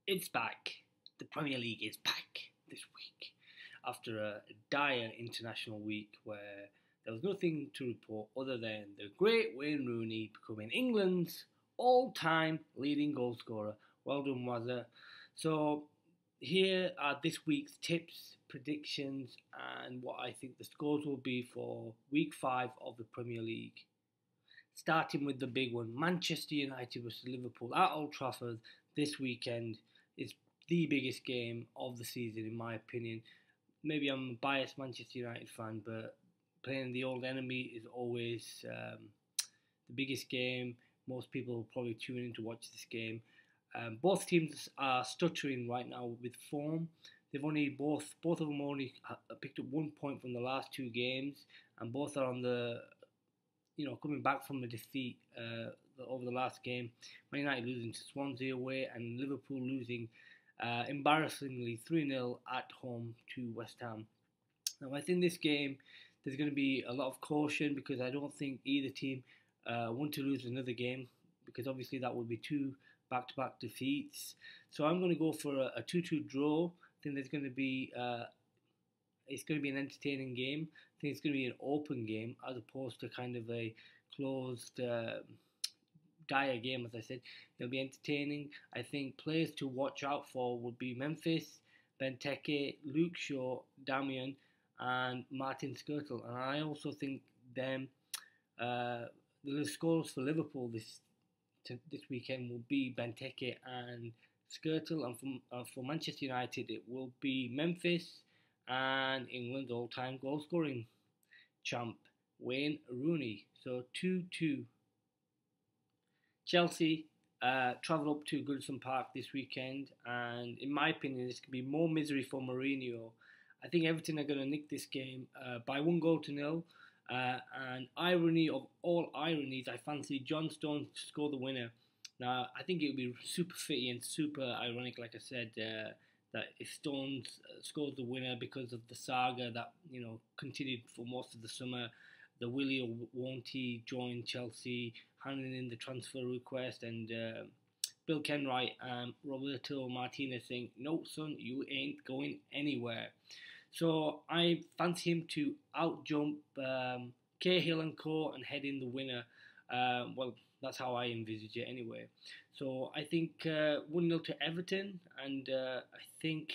It's back. The Premier League is back this week after a dire international week where there was nothing to report other than the great Wayne Rooney becoming England's all-time leading goalscorer. Well done, Wazza. So here are this week's tips, predictions, and what I think the scores will be for week 5 of the Premier League. Starting with the big one, Manchester United versus Liverpool at Old Trafford this weekend is the biggest game of the season, in my opinion. Maybe I'm a biased Manchester United fan, but playing the old enemy is always the biggest game. Most people will probably tune in to watch this game. Both teams are stuttering right now with form. They've only both of them only picked up 1 point from the last 2 games, and both are on the coming back from a defeat over the last game. Man United losing to Swansea away and Liverpool losing embarrassingly 3-0 at home to West Ham. Now, I think this game there's going to be a lot of caution because I don't think either team want to lose another game because obviously that would be 2 back-to-back defeats. So I'm going to go for a 2-2 draw. I think there's going to be it's going to be an entertaining game. I think it's going to be an open game as opposed to kind of a closed, dire game, as I said. It'll be entertaining. I think players to watch out for would be Memphis, Benteke, Luke Shaw, Damian, and Martin Skrtel. And I also think the scores for Liverpool this weekend will be Benteke and Skrtel, and for Manchester United it will be Memphis and England's all-time goal-scoring champ, Wayne Rooney. So 2-2. Chelsea travel up to Goodison Park this weekend, and in my opinion, this could be more misery for Mourinho. I think Everton are going to nick this game by 1-0. And irony of all ironies, I fancy John Stones to score the winner. Now, I think it would be super fitty and super ironic, like I said, that if Stones scores the winner because of the saga that continued for most of the summer, the Willie or won't he join Chelsea, handing in the transfer request, and Bill Kenwright and Roberto Martinez saying, "No, son, you ain't going anywhere." So I fancy him to outjump Cahill and Co. and head in the winner. Well, that's how I envisage it anyway. So I think 1-0 to Everton, and I think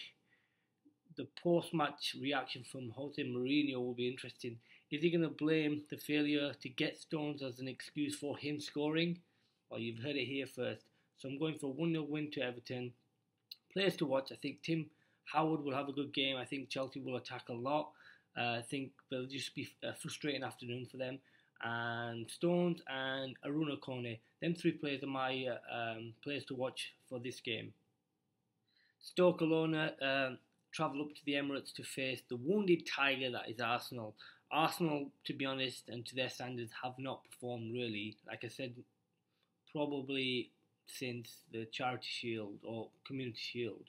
the post-match reaction from Jose Mourinho will be interesting. Is he going to blame the failure to get Stones as an excuse for him scoring? Well, you've heard it here first. So I'm going for a 1-0 win to Everton. Players to watch, I think Tim Howard will have a good game. I think Chelsea will attack a lot. I think it'll just be a frustrating afternoon for them. And Stones and Aruna Kone, them 3 players are my players to watch for this game. Stoke alone travel up to the Emirates to face the wounded tiger that is Arsenal. Arsenal, to be honest, and to their standards, have not performed really. Like I said, probably since the Charity Shield or Community Shield.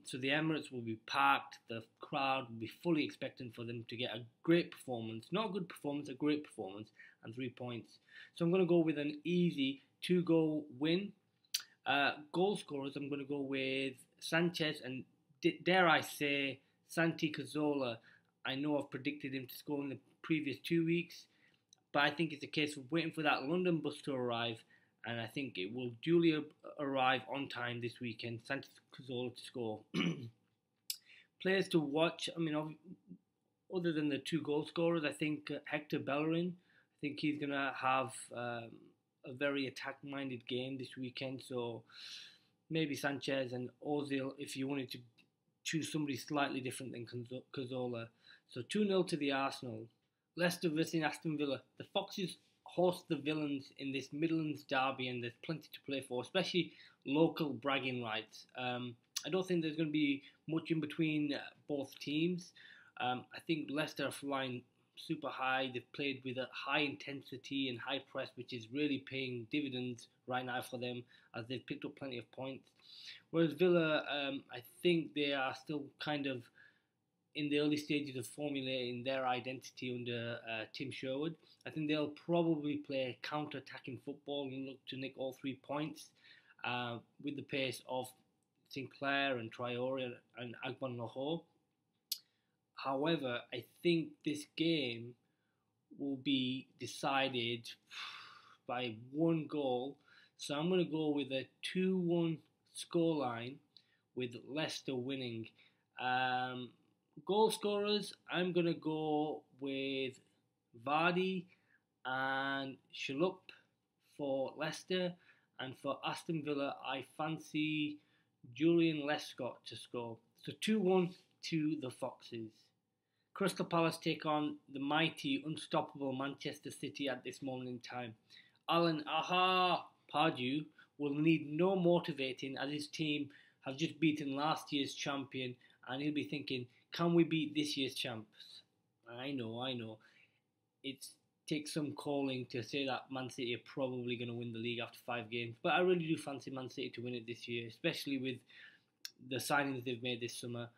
So the Emirates will be packed, the crowd will be fully expectant for them to get a great performance, not a good performance, a great performance, and 3 points. So I'm going to go with an easy 2-goal win. Goal scorers, I'm going to go with Sanchez and, dare I say, Santi Cazorla. I know I've predicted him to score in the previous 2 weeks, but I think it's a case of waiting for that London bus to arrive, and I think it will duly arrive on time this weekend. Santi Cazorla to score. Players to watch, I mean, other than the 2 goal scorers, I think Hector Bellerin, I think he's going to have a very attack-minded game this weekend, so maybe Sanchez and Ozil if you wanted to choose somebody slightly different than Cazorla. So 2-0 to the Arsenal. Leicester versus Aston Villa. The Foxes host the Villains in this Midlands derby, and there's plenty to play for, especially local bragging rights. I don't think there's going to be much in between both teams. I think Leicester are flying super high. They've played with a high intensity and high press, which is really paying dividends right now for them as they've picked up plenty of points. Whereas Villa, I think they are still kind of in the early stages of formulating their identity under Tim Sherwood. I think they'll probably play counter-attacking football and look to nick all 3 points with the pace of Sinclair and Traore and Agbonlahor. However, I think this game will be decided by one goal. So I'm going to go with a 2-1 scoreline with Leicester winning. Um, Goal scorers, I'm going to go with Vardy and Chalup for Leicester. And for Aston Villa, I fancy Julian Lescott to score. So 2-1 to the Foxes. Crystal Palace take on the mighty, unstoppable Manchester City at this moment in time. Alan Pardew will need no motivating as his team have just beaten last year's champion, and he'll be thinking, can we beat this year's champs? I know. It takes some calling to say that Man City are probably going to win the league after 5 games, but I really do fancy Man City to win it this year, especially with the signings they've made this summer.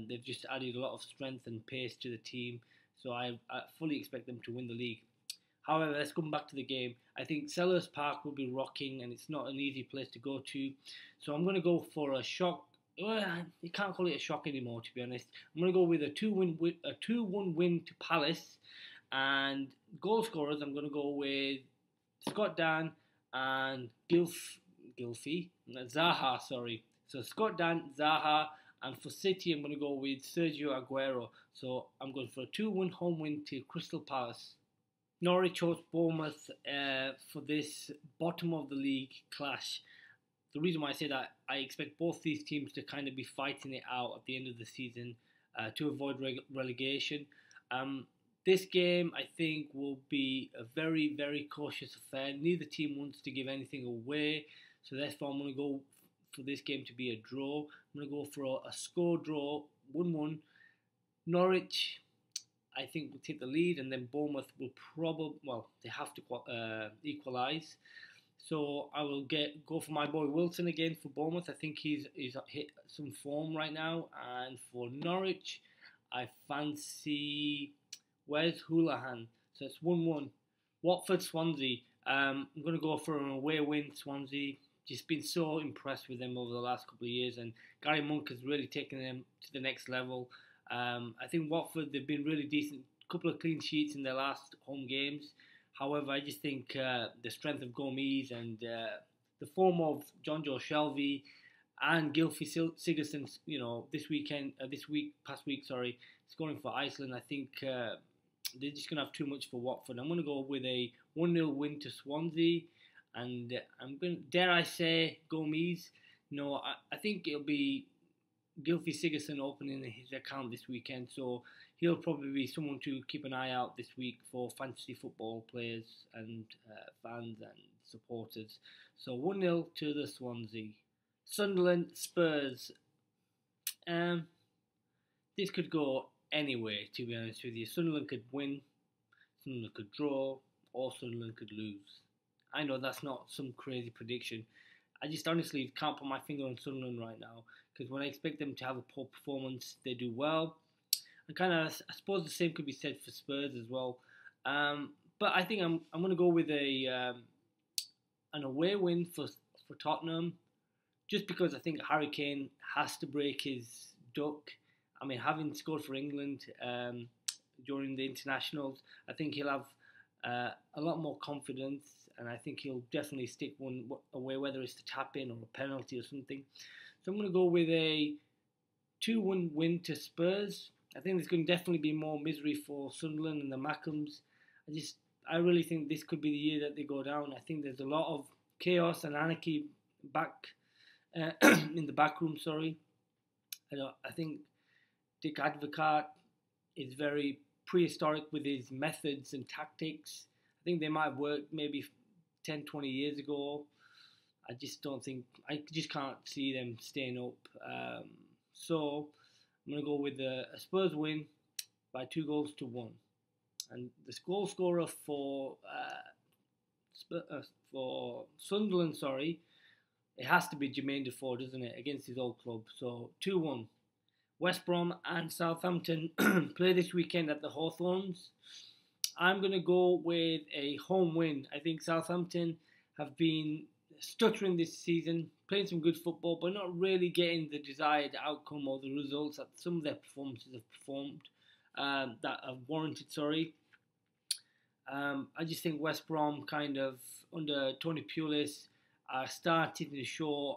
They've just added a lot of strength and pace to the team, so I fully expect them to win the league. However, let's come back to the game. I think Selhurst Park will be rocking, and it's not an easy place to go to, so I'm going to go for a shock. Well, you can't call it a shock anymore, to be honest. I'm going to go with a 2-1 win to Palace, and goal scorers, I'm going to go with Scott Dan and Zaha. So Scott Dan, Zaha. And for City, I'm going to go with Sergio Aguero. So I'm going for a 2-1 home win to Crystal Palace. Norwich host Bournemouth for this bottom of the league clash. The reason why I say that, I expect both these teams to kind of be fighting it out at the end of the season to avoid relegation. This game, I think, will be a very, very cautious affair. Neither team wants to give anything away. So therefore, I'm going to go for this game to be a draw. I'm going to go for a score draw, 1-1. Norwich, I think, will take the lead, and then Bournemouth will they have to equalise. So I will go for my boy Wilson again for Bournemouth. I think he's hit some form right now. And for Norwich, I fancy Wes Hoolahan. So it's 1-1. Watford, Swansea. I'm going to go for an away win, Swansea. Just been so impressed with them over the last couple of years, and Gary Monk has really taken them to the next level. I think Watford, they've been really decent. Couple of clean sheets in their last home games. However, I just think the strength of Gomes and the form of John Joe Shelvey and Gylfi Sigurdsson, past week, scoring for Iceland. I think they're just going to have too much for Watford. I'm going to go with a 1-0 win to Swansea. And I'm going to, dare I say, Gomes. No, I think it'll be Gylfi Sigurdsson opening his account this weekend. So he'll probably be someone to keep an eye out this week for fantasy football players and fans and supporters. So 1-0 to the Swansea. Sunderland, Spurs. This could go anywhere, to be honest with you. Sunderland could win, Sunderland could draw, or Sunderland could lose. I know that's not some crazy prediction. I just honestly can't put my finger on Sunderland right now, because when I expect them to have a poor performance, they do well. And I suppose the same could be said for Spurs as well. But I think I'm going to go with an away win for Tottenham, just because I think Harry Kane has to break his duck. I mean, having scored for England during the internationals, I think he'll have a lot more confidence, and I think he'll definitely stick one away, whether it's to tap in or a penalty or something. So I'm going to go with a 2-1 win to Spurs. I think there's going to definitely be more misery for Sunderland and the Mackhams. I really think this could be the year that they go down. I think there's a lot of chaos and anarchy back in the back room. I think Dick Advocaat is very prehistoric with his methods and tactics. I think they might have worked maybe 10, 20 years ago. I just can't see them staying up. So I'm going to go with a Spurs win by 2-1. And the goal scorer for Sunderland, it has to be Jermaine Defoe, doesn't it, against his old club. So 2-1. West Brom and Southampton play this weekend at the Hawthorns. I'm going to go with a home win. I think Southampton have been stuttering this season, playing some good football, but not really getting the desired outcome or the results that some of their performances have performed that have warranted. Sorry. I just think West Brom kind of under Tony Pulis are starting to show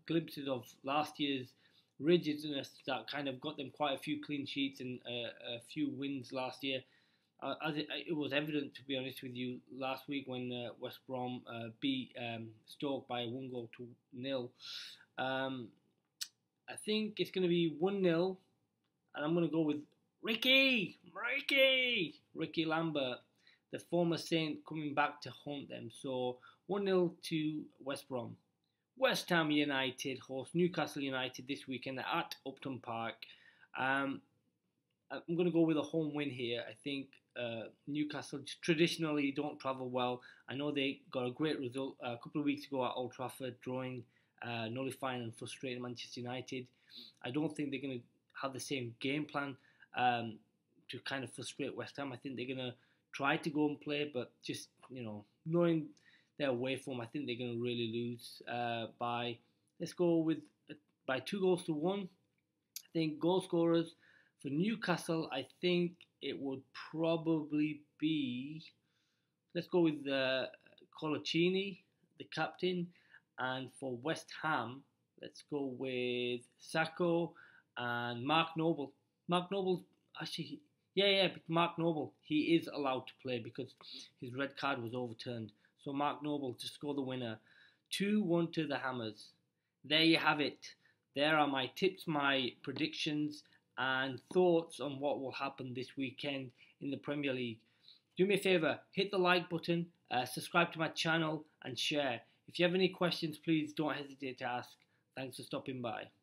glimpses of last year's rigidness that kind of got them quite a few clean sheets and a few wins last year. As it was evident, to be honest with you, last week when West Brom beat Stoke by 1-0. I think it's going to be 1-0, and I'm going to go with Ricky Lambert, the former Saint, coming back to haunt them. So 1-0 to West Brom. West Ham United host Newcastle United this weekend at Upton Park. I'm going to go with a home win here. I think Newcastle traditionally don't travel well. I know they got a great result a couple of weeks ago at Old Trafford, drawing, nullifying and frustrating Manchester United. I don't think they're going to have the same game plan to kind of frustrate West Ham. I think they're going to try to go and play, but just, knowing their away form, I think they're going to really lose by 2-1. I think goal scorers for Newcastle, I think it would probably be, let's go with Colaccini, the captain, and for West Ham, let's go with Sacco and Mark Noble. Mark Noble's actually, Mark Noble, he is allowed to play because his red card was overturned. So Mark Noble to score the winner. 2-1 to the Hammers. There you have it. There are my tips, my predictions, and thoughts on what will happen this weekend in the Premier League. Do me a favour, hit the like button, subscribe to my channel, and share. If you have any questions, please don't hesitate to ask. Thanks for stopping by.